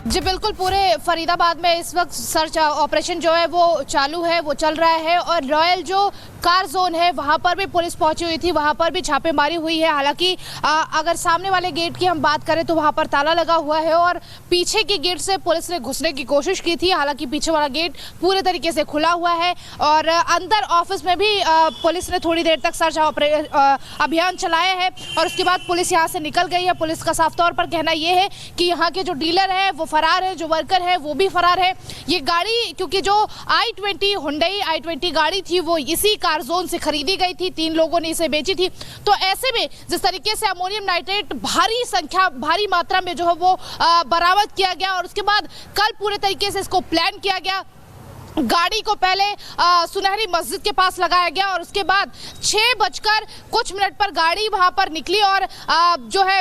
जी बिल्कुल, पूरे फरीदाबाद में इस वक्त सर्च ऑपरेशन जो है वो चालू है, वो चल रहा है। और रॉयल जो कार जोन है वहाँ पर भी पुलिस पहुंची हुई थी, वहाँ पर भी छापेमारी हुई है। हालांकि अगर सामने वाले गेट की हम बात करें तो वहाँ पर ताला लगा हुआ है और पीछे के गेट से पुलिस ने घुसने की कोशिश की थी। हालांकि पीछे वाला गेट पूरे तरीके से खुला हुआ है और अंदर ऑफिस में भी पुलिस ने थोड़ी देर तक सर्च अभियान चलाया है और उसके बाद पुलिस यहाँ से निकल गई है। पुलिस का साफ तौर पर कहना यह है कि यहाँ के जो डीलर है वो फरार है, जो वर्कर है वो भी फरार है। ये गाड़ी, क्योंकि जो i20 हुंडई i20 गाड़ी थी वो इसी कार जोन से खरीदी गई थी, 3 लोगों ने इसे बेची थी। तो ऐसे में जिस तरीके से अमोनियम नाइट्रेट भारी मात्रा में जो है वो बरामद किया गया और उसके बाद कल पूरे तरीके से इसको प्लान किया गया। गाड़ी को पहले सुनहरी मस्जिद के पास लगाया गया और उसके बाद 6 बजकर कुछ मिनट पर गाड़ी वहां पर निकली और जो है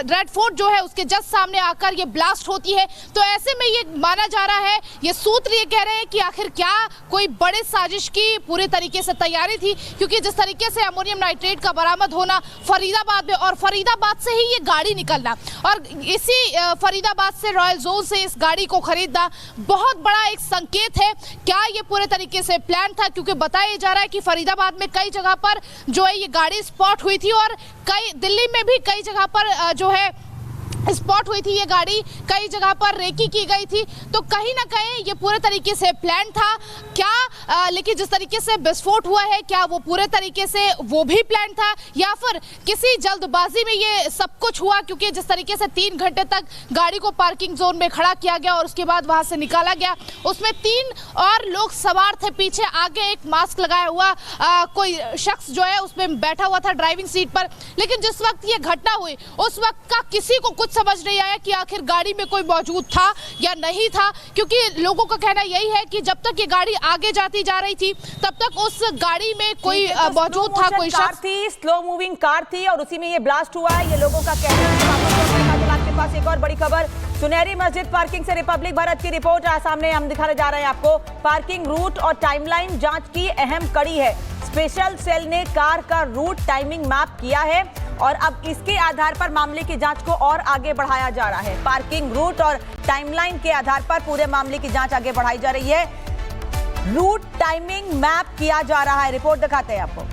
रेड फोर्ट जो है उसके जस्ट सामने आकर ये ब्लास्ट होती है। तो ऐसे में ये माना जा रहा है, ये सूत्र ये कह रहे हैं कि आखिर क्या कोई बड़े साजिश की पूरे तरीके से तैयारी थी, क्योंकि जिस तरीके से अमोनियम नाइट्रेट का बरामद होना फरीदाबाद में और फरीदाबाद से ही ये गाड़ी निकलना और इसी फरीदाबाद से रॉयल जोन से इस गाड़ी को खरीदना बहुत बड़ा एक संकेत है। क्या ये पूरे तरीके से प्लान था, क्योंकि बताया जा रहा है कि फरीदाबाद में कई जगह पर जो है ये गाड़ी स्पॉट हुई थी और कई दिल्ली में भी कई जगह पर जो है स्पॉट हुई थी ये गाड़ी, कई जगह पर रेकी की गई थी। तो कहीं ना कहीं ये पूरे तरीके से प्लान था क्या, लेकिन जिस तरीके से विस्फोट हुआ है क्या वो पूरे तरीके से वो भी प्लान था या फिर किसी जल्दबाजी में ये सब कुछ हुआ, क्योंकि जिस तरीके से 3 घंटे तक गाड़ी को पार्किंग जोन में खड़ा किया गया और उसके बाद वहां से निकाला गया। उसमें 3 और लोग सवार थे, पीछे आगे एक मास्क लगाया हुआ कोई शख्स जो है उसमें बैठा हुआ था ड्राइविंग सीट पर। लेकिन जिस वक्त ये घटना हुई उस वक्त का किसी को कुछ समझ नहीं आया कि आखिर गाड़ी में कोई मौजूद था या नहीं था, क्योंकि लोगों का कहना यही है कि जब तक ये गाड़ी आगे जाती जा रही थी तब तक उस गाड़ी में कोई मौजूद था, कोई शख्स थी, स्लो मूविंग कार थी और उसी में ये ब्लास्ट हुआ है, ये लोगों का कहना है। आपके पास एक और बड़ी खबर, सुनहरी मस्जिद पार्किंग से रिपब्लिक भारत की रिपोर्ट सामने हम दिखाने जा रहे हैं आपको। पार्किंग रूट और टाइमलाइन जांच की अहम कड़ी है। स्पेशल सेल ने कार का रूट टाइमिंग मैप किया है और अब इसके आधार पर मामले की जांच को और आगे बढ़ाया जा रहा है। पार्किंग रूट और टाइमलाइन के आधार पर पूरे मामले की जांच आगे बढ़ाई जा रही है। रूट टाइमिंग मैप किया जा रहा है, रिपोर्ट दिखाते हैं आपको।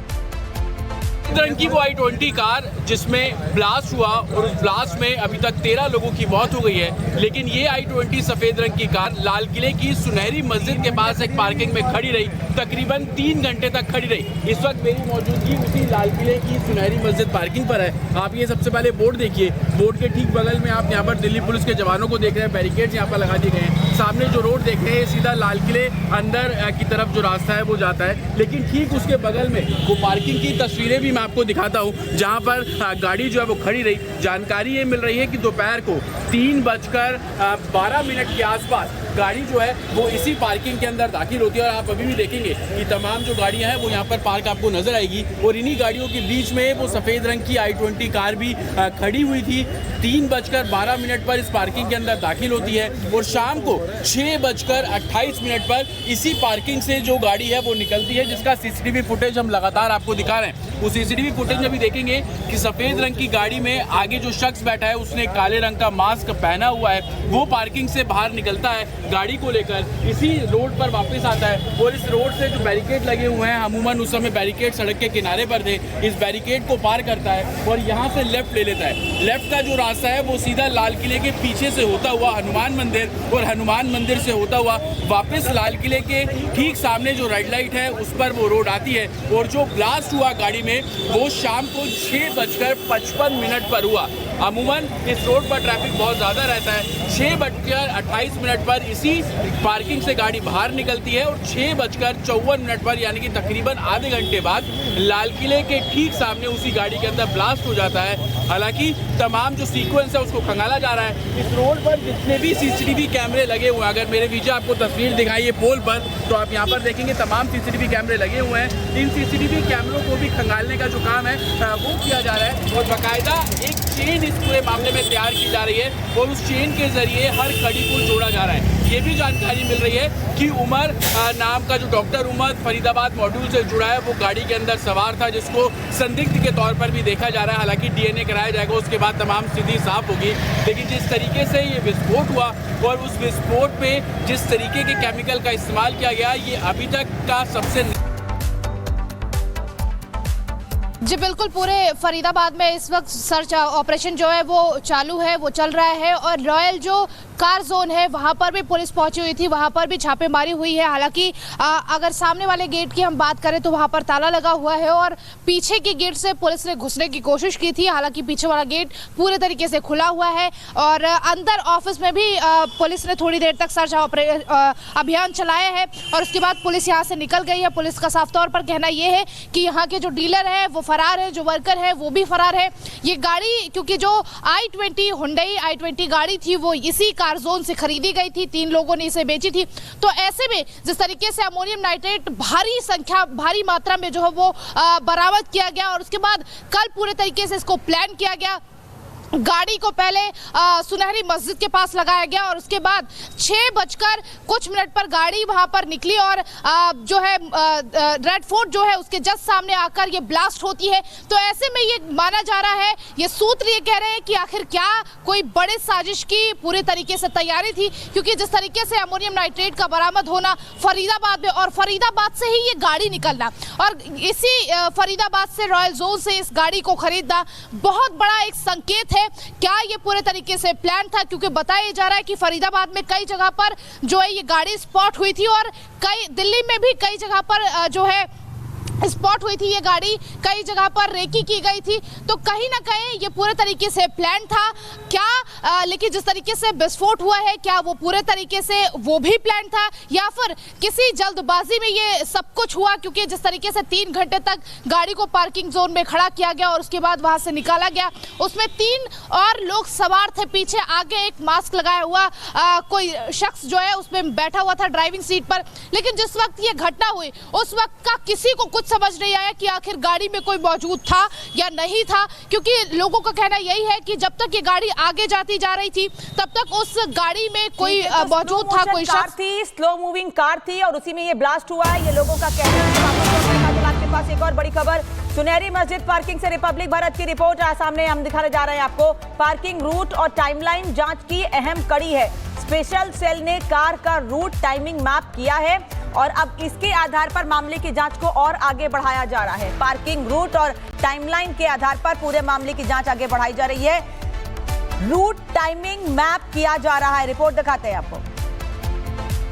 रंग की वो i20 कार जिसमें ब्लास्ट हुआ और उस ब्लास्ट में अभी तक 13 लोगों की मौत हो गई है। लेकिन ये i20 सफेद रंग की कार लाल किले की सुनहरी मस्जिद के पास एक पार्किंग में खड़ी रही, तकरीबन 3 घंटे तक खड़ी रही। इस वक्त मेरी मौजूदगी उसी लाल किले की सुनहरी मस्जिद पार्किंग पर है। आप ये सबसे पहले बोर्ड देखिए, बोर्ड के ठीक बगल में आप यहाँ पर दिल्ली पुलिस के जवानों को देख रहे हैं, बैरिकेड्स यहाँ पर लगा दिए गए हैं। सामने जो रोड देख रहे हैं सीधा लाल किले अंदर की तरफ जो रास्ता है वो जाता है, लेकिन ठीक उसके बगल में वो पार्किंग की तस्वीरें भी मैं आपको दिखाता हूँ जहाँ पर गाड़ी जो है वो खड़ी रही। जानकारी ये मिल रही है कि दोपहर को 3:12 के आसपास गाड़ी जो है वो इसी पार्किंग के अंदर दाखिल होती है और आप अभी भी देखेंगे कि तमाम जो गाड़ियां हैं वो यहाँ पर पार्क आपको नजर आएगी और इन्हीं गाड़ियों के बीच में वो सफेद रंग की i20 कार भी खड़ी हुई थी। 3:12 पर इस पार्किंग के अंदर दाखिल होती है और शाम को 6:28 पर इसी पार्किंग से जो गाड़ी है वो निकलती है, जिसका सीसीटीवी फुटेज हम लगातार आपको दिखा रहे हैं। उस सीसीटीवी फुटेज में भी देखेंगे कि सफेद रंग की गाड़ी में आगे जो शख्स बैठा है उसने काले रंग का मास्क पहना हुआ है, वो पार्किंग से बाहर निकलता है गाड़ी को लेकर, इसी रोड पर वापस आता है और इस रोड से जो बैरिकेड लगे हुए हैं, अमूमन उस समय बैरिकेड सड़क के किनारे पर थे, इस बैरिकेड को पार करता है और यहाँ से लेफ्ट ले लेता है। लेफ्ट का जो रास्ता है वो सीधा लाल किले के पीछे से होता हुआ हनुमान मंदिर और हनुमान मंदिर से होता हुआ वापस लाल किले के ठीक सामने जो रेड लाइट है उस पर वो रोड आती है। और जो ब्लास्ट हुआ गाड़ी में वो शाम को 6:55 पर हुआ। अमूमन इस रोड पर ट्रैफिक बहुत ज़्यादा रहता है। 6:28 पर इसी पार्किंग से गाड़ी बाहर निकलती है और 6:54 पर यानी कि तकरीबन आधे घंटे बाद लाल किले के ठीक सामने उसी गाड़ी के अंदर ब्लास्ट हो जाता है। हालांकि तमाम जो सीक्वेंस है उसको खंगाला जा रहा है। इस रोड पर जितने भी सीसीटीवी कैमरे लगे हुए हैं, अगर मेरे पीछे आपको तस्वीर दिखाई है पोल पर, तो आप यहाँ पर देखेंगे तमाम सीसीटीवी कैमरे लगे हुए हैं। इन सीसीटीवी कैमरों को भी खंगालने का जो काम है वो किया जा रहा है और बाकायदा एक चेन इस पूरे मामले में तैयार की जा रही है और उस चेन के जरिए हर कड़ी को जोड़ा जा रहा है। ये भी जानकारी मिल रही है कि उमर नाम का जो डॉक्टर उमर फरीदाबाद मॉड्यूल से जुड़ा है, वो गाड़ी के अंदर सवार था, जिसको संदिग्ध के तौर पर भी देखा जा रहा है। हालांकि डीएनए कराया जाएगा, उसके बाद तमाम स्थिति साफ होगी। लेकिन जिस तरीके से ये विस्फोट हुआ और उस विस्फोट पे जिस तरीके के केमिकल का इस्तेमाल किया गया, ये अभी तक का सबसे जी बिल्कुल, पूरे फरीदाबाद में इस वक्त सर्च ऑपरेशन जो है वो चालू है, वो चल रहा है। और रॉयल जो कार जोन है वहाँ पर भी पुलिस पहुंची हुई थी, वहाँ पर भी छापेमारी हुई है। हालांकि अगर सामने वाले गेट की हम बात करें तो वहाँ पर ताला लगा हुआ है और पीछे के गेट से पुलिस ने घुसने की कोशिश की थी। हालांकि पीछे वाला गेट पूरे तरीके से खुला हुआ है और अंदर ऑफिस में भी पुलिस ने थोड़ी देर तक सर्च अभियान चलाया है और उसके बाद पुलिस यहाँ से निकल गई है। पुलिस का साफ तौर पर कहना यह है कि यहाँ के जो डीलर है वो फरार है, जो वर्कर है वो भी फरार है। ये गाड़ी, क्योंकि जो i20 हुंडई i20 गाड़ी थी वो इसी कार जोन से खरीदी गई थी, 3 लोगों ने इसे बेची थी। तो ऐसे में जिस तरीके से अमोनियम नाइट्रेट भारी मात्रा में जो है वो बरामद किया गया और उसके बाद कल पूरे तरीके से इसको प्लान किया गया। गाड़ी को पहले सुनहरी मस्जिद के पास लगाया गया और उसके बाद 6 बजकर कुछ मिनट पर गाड़ी वहां पर निकली और जो है रेड फोर्ट जो है उसके जस्ट सामने आकर ये ब्लास्ट होती है। तो ऐसे में ये माना जा रहा है, ये सूत्र ये कह रहे हैं कि आखिर क्या कोई बड़े साजिश की पूरे तरीके से तैयारी थी, क्योंकि जिस तरीके से अमोनियम नाइट्रेट का बरामद होना फरीदाबाद में और फरीदाबाद से ही ये गाड़ी निकलना और इसी फरीदाबाद से रॉयल जोन से इस गाड़ी को खरीदना बहुत बड़ा एक संकेत है। क्या ये पूरे तरीके से प्लान था, क्योंकि बताया जा रहा है कि फरीदाबाद में कई जगह पर जो है ये गाड़ी स्पॉट हुई थी और कई दिल्ली में भी कई जगह पर जो है स्पॉट हुई थी ये गाड़ी, कई जगह पर रेकी की गई थी। तो कहीं ना कहीं ये पूरे तरीके से प्लान था क्या, लेकिन जिस तरीके से विस्फोट हुआ है क्या वो पूरे तरीके से वो भी प्लान था या फिर किसी जल्दबाजी में ये सब कुछ हुआ, क्योंकि जिस तरीके से 3 घंटे तक गाड़ी को पार्किंग जोन में खड़ा किया गया और उसके बाद वहां से निकाला गया। उसमें 3 और लोग सवार थे, पीछे आगे एक मास्क लगाया हुआ कोई शख्स जो है उसमें बैठा हुआ था ड्राइविंग सीट पर। लेकिन जिस वक्त ये घटना हुई उस वक्त का किसी को कुछ समझ नहीं आया कि आखिर गाड़ी में कोई मौजूद था या नहीं था, क्योंकि लोगों का कहना यही है कि जब तक ये गाड़ी आगे जाती जा रही थी तब तक उस गाड़ी में कोई मौजूद था, कोई शख्स थी, स्लो मूविंग कार थी और उसी में ये ब्लास्ट हुआ है, ये लोगों का कहना है। आपके पास एक और बड़ी खबर, सुनहरी मस्जिद पार्किंग से रिपब्लिक भारत की रिपोर्ट सामने हम दिखाने जा रहे हैं आपको। पार्किंग रूट और टाइमलाइन जांच की अहम कड़ी है। स्पेशल सेल ने कार का रूट टाइमिंग मैप किया है और अब इसके आधार पर मामले की जांच को और आगे बढ़ाया जा रहा है। पार्किंग रूट और टाइमलाइन के आधार पर पूरे मामले की जांच आगे बढ़ाई जा रही है। रूट टाइमिंग मैप किया जा रहा है, रिपोर्ट दिखाते हैं आपको।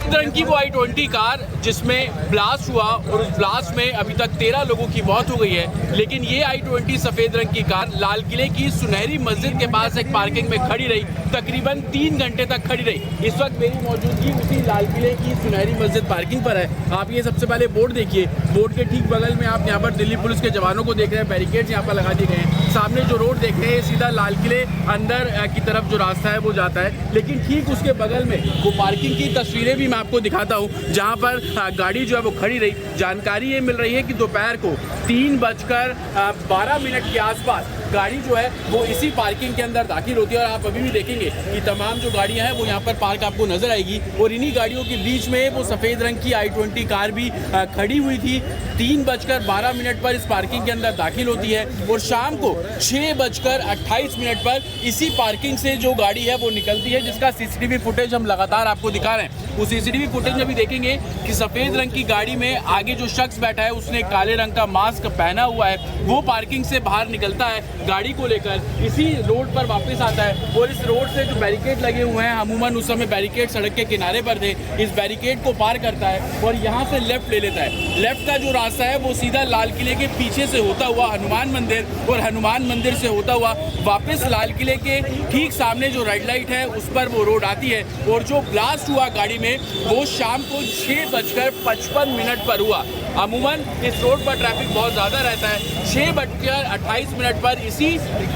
रंग की वो i20 कार जिसमें ब्लास्ट हुआ और उस ब्लास्ट में अभी तक 13 लोगों की मौत हो गई है। लेकिन ये i20 सफेद रंग की कार लाल किले की सुनहरी मस्जिद के पास एक पार्किंग में खड़ी रही, तकरीबन 3 घंटे तक खड़ी रही। इस वक्त मेरी मौजूदगी उसी लाल किले की सुनहरी मस्जिद पार्किंग पर है। आप ये सबसे पहले बोर्ड देखिए, बोर्ड के ठीक बगल में आप यहाँ पर दिल्ली पुलिस के जवानों को देख रहे हैं, बैरिकेड्स यहाँ पर लगा दिए गए हैं। सामने जो रोड देख रहे हैं सीधा लाल किले अंदर की तरफ जो रास्ता है वो जाता है, लेकिन ठीक उसके बगल में वो पार्किंग की तस्वीरें भी मैं आपको दिखाता हूँ जहाँ पर गाड़ी जो है वो खड़ी रही। जानकारी ये मिल रही है कि दोपहर को 3:12 के आसपास गाड़ी जो है वो इसी पार्किंग के अंदर दाखिल होती है और आप अभी भी देखेंगे कि तमाम जो गाड़ियां हैं वो यहाँ पर पार्क आपको नजर आएगी और इन्हीं गाड़ियों के बीच में वो सफेद रंग की i20 कार भी खड़ी हुई थी। 3:12 पर इस पार्किंग के अंदर दाखिल होती है और शाम को 6:28 पर इसी पार्किंग से जो गाड़ी है वो निकलती है, जिसका सीसीटीवी फुटेज हम लगातार आपको दिखा रहे हैं। उस सीसीटीवी फुटेज में भी देखेंगे कि सफेद रंग की गाड़ी में आगे जो शख्स बैठा है उसने काले रंग का मास्क पहना हुआ है, वो पार्किंग से बाहर निकलता है गाड़ी को लेकर, इसी रोड पर वापस आता है और इस रोड से जो बैरिकेड लगे हुए हैं, अमूमन उस समय बैरिकेड सड़क के किनारे पर थे, इस बैरिकेड को पार करता है और यहाँ से लेफ्ट ले लेता है। लेफ्ट का जो रास्ता है वो सीधा लाल किले के पीछे से होता हुआ हनुमान मंदिर और हनुमान मंदिर से होता हुआ वापस लाल किले के ठीक सामने जो रेड लाइट है उस पर वो रोड आती है। और जो ब्लास्ट हुआ गाड़ी में वो शाम को 6:55 पर हुआ। अमूमन इस रोड पर ट्रैफिक बहुत ज़्यादा रहता है। 6:28 पर इसी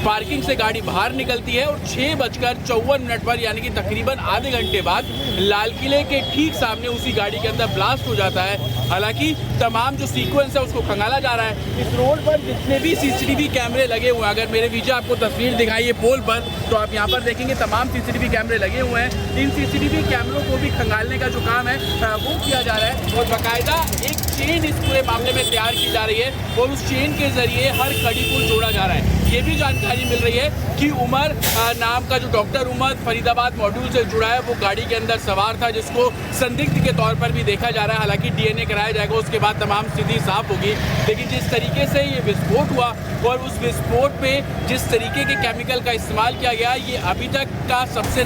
पार्किंग से गाड़ी बाहर निकलती है और 6:54 पर यानी कि तकरीबन आधे घंटे बाद लाल किले के ठीक सामने उसी गाड़ी के अंदर ब्लास्ट हो जाता है। हालांकि तमाम जो सीक्वेंस है उसको खंगाला जा रहा है। इस रोड पर जितने भी सीसीटीवी कैमरे लगे हुए हैं, अगर मेरे पीछे आपको तस्वीर दिखाई है पोल पर, तो आप यहाँ पर देखेंगे तमाम सीसीटीवी कैमरे लगे हुए हैं। इन सीसीटीवी कैमरों को भी खंगालने का जो काम है वो किया जा रहा है और बाकायदा एक चेन इस पूरे मामले में तैयार की जा रही है और उस चेन के जरिए हर कड़ी को जोड़ा जा रहा है। ये भी जानकारी मिल रही है कि उमर नाम का जो डॉक्टर उमर फरीदाबाद मॉड्यूल से जुड़ा है वो गाड़ी के अंदर सवार था, जिसको संदिग्ध के तौर पर भी देखा जा रहा है। हालांकि डीएनए कराया जाएगा, उसके बाद तमाम स्थिति साफ होगी। लेकिन जिस तरीके से ये विस्फोट हुआ और उस विस्फोट पे जिस तरीके के केमिकल का इस्तेमाल किया गया, ये अभी तक का सबसे